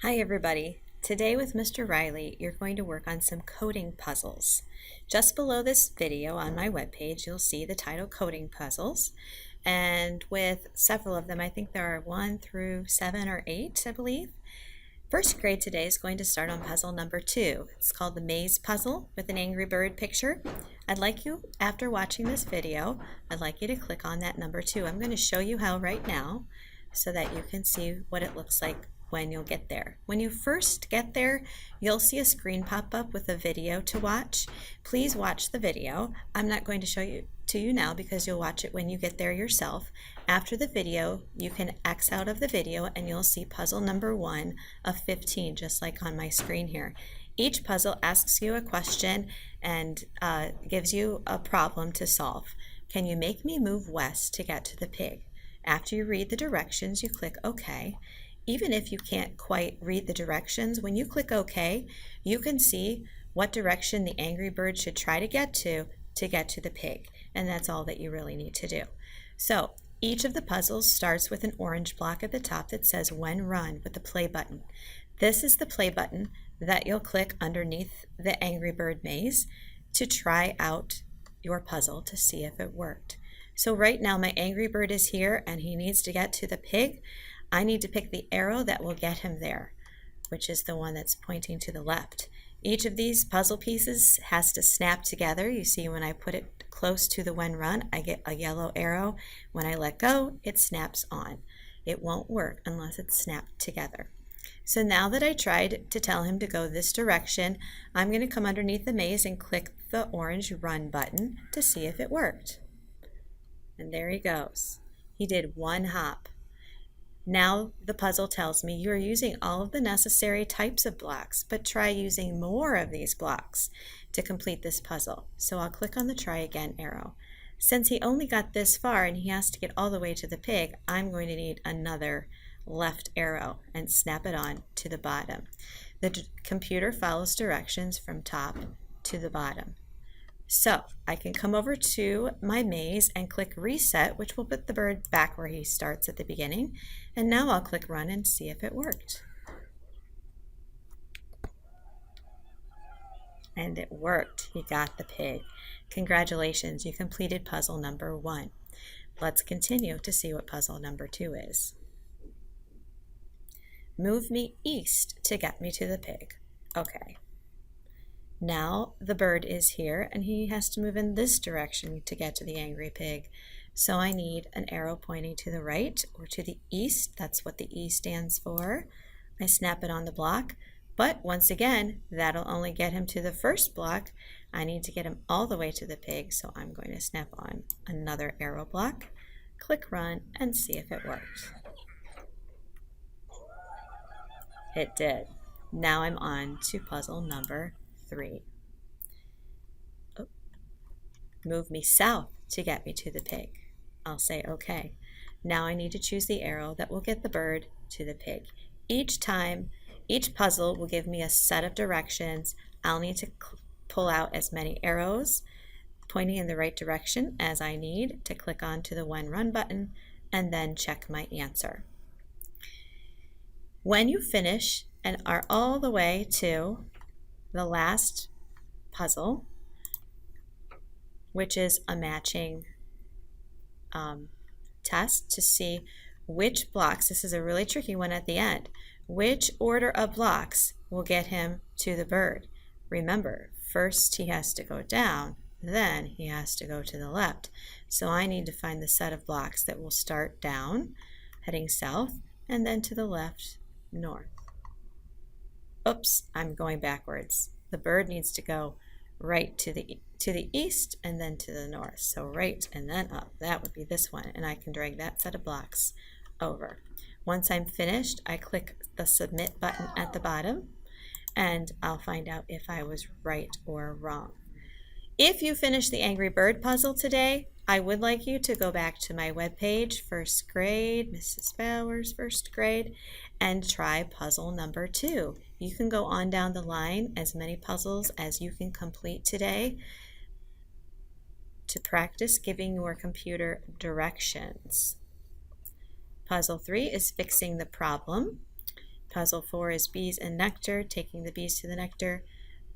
Hi everybody. Today with Mr. Riley, you're going to work on some coding puzzles. Just below this video on my webpage, you'll see the title Coding Puzzles. And with several of them, I think there are 1 through 7 or 8, I believe. First grade today is going to start on puzzle number 2. It's called the Maze Puzzle with an Angry Bird picture. I'd like you, after watching this video, I'd like you to click on that number 2. I'm going to show you how right now so that you can see what it looks like when you'll get there. When you first get there, you'll see a screen pop up with a video to watch. Please watch the video. I'm not going to show you to you now because you'll watch it when you get there yourself. After the video, you can X out of the video and you'll see puzzle number 1 of 15, just like on my screen here. Each puzzle asks you a question and gives you a problem to solve. Can you make me move west to get to the pig? After you read the directions, you click OK. Even if you can't quite read the directions, when you click OK, you can see what direction the Angry Bird should try to get to the pig. And that's all that you really need to do. So each of the puzzles starts with an orange block at the top that says when run with the play button. This is the play button that you'll click underneath the Angry Bird maze to try out your puzzle to see if it worked. So right now my Angry Bird is here and he needs to get to the pig. I need to pick the arrow that will get him there, which is the one that's pointing to the left. Each of these puzzle pieces has to snap together. You see when I put it close to the when run, I get a yellow arrow. When I let go, it snaps on. It won't work unless it's snapped together. So now that I tried to tell him to go this direction, I'm going to come underneath the maze and click the orange run button to see if it worked. And there he goes. He did one hop. Now the puzzle tells me you're using all of the necessary types of blocks, but try using more of these blocks to complete this puzzle. So I'll click on the try again arrow. Since he only got this far and he has to get all the way to the pig, I'm going to need another left arrow and snap it on to the bottom. The computer follows directions from top to the bottom. So I can come over to my maze and click reset, which will put the bird back where he starts at the beginning. And now I'll click run and see if it worked. And it worked. He got the pig. Congratulations, you completed puzzle number 1. Let's continue to see what puzzle number 2 is. Move me east to get me to the pig. Okay. Now the bird is here and he has to move in this direction to get to the angry pig. So I need an arrow pointing to the right or to the east. That's what the E stands for. I snap it on the block, but once again, that'll only get him to the first block. I need to get him all the way to the pig, so I'm going to snap on another arrow block, click run, and see if it works. It did. Now I'm on to puzzle number 3. Oh. Move me south to get me to the pig. I'll say okay. Now I need to choose the arrow that will get the bird to the pig. Each puzzle will give me a set of directions. I'll need to pull out as many arrows pointing in the right direction as I need to click on to the when run button and then check my answer. When you finish and are all the way to the last puzzle, which is a matching test to see which blocks, this is a really tricky one at the end, which order of blocks will get him to the bird. Remember, first he has to go down, then he has to go to the left. So I need to find the set of blocks that will start down, heading south, and then to the left, north. Oops, I'm going backwards. The bird needs to go right to the east and then to the north. So right and then up. That would be this one, and I can drag that set of blocks over. Once I'm finished, I click the submit button at the bottom and I'll find out if I was right or wrong. If you finish the Angry Bird puzzle today, I would like you to go back to my webpage, first grade, Mrs. Bowers, first grade, and try puzzle number 2. You can go on down the line as many puzzles as you can complete today to practice giving your computer directions. Puzzle 3 is fixing the problem. Puzzle 4 is bees and nectar, taking the bees to the nectar.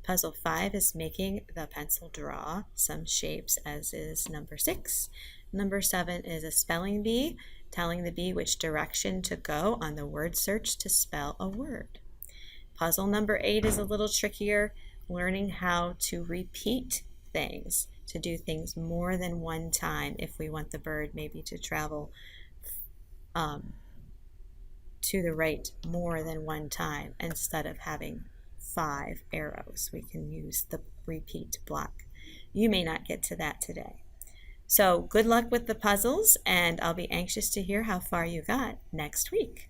Puzzle 5 is making the pencil draw some shapes, as is number 6. Number 7 is a spelling bee, telling the bee which direction to go on the word search to spell a word. Puzzle number 8 is a little trickier, learning how to repeat things, to do things more than one time if we want the bird maybe to travel to the right more than one time. Instead of having 5 arrows, we can use the repeat block. You may not get to that today. So good luck with the puzzles, and I'll be anxious to hear how far you got next week.